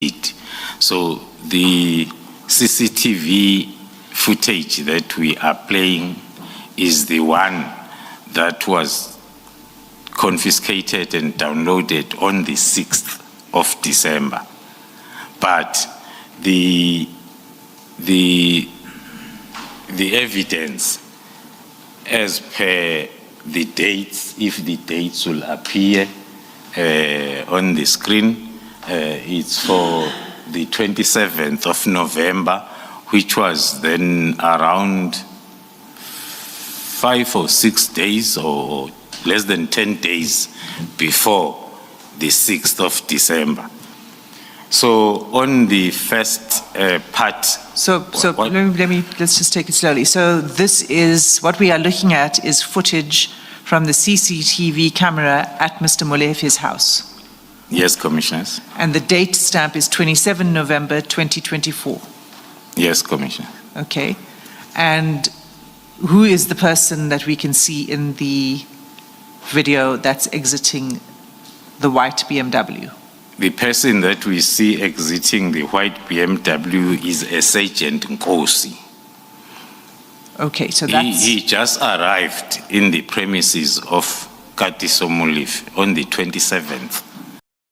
it. So the CCTV footage that we are playing is the one that was confiscated and downloaded on the 6th of December. But the evidence as per the dates, if the dates will appear on the screen, it's for the 27th of November, which was then around 5 or 6 days or less than 10 days before the 6th of December. So on the first part. Let's just take it slowly. So this is, what we are looking at is footage from the CCTV camera at Mr. Molefe's house. Yes, Commissioners. And the date stamp is 27 November 2024. Yes, Commissioner. Okay. And who is the person that we can see in the video that's exiting the white BMW? The person that we see exiting the white BMW is a Sergeant Nkosi. Okay, so that's... He just arrived in the premises of Katiso Molefe on the 27th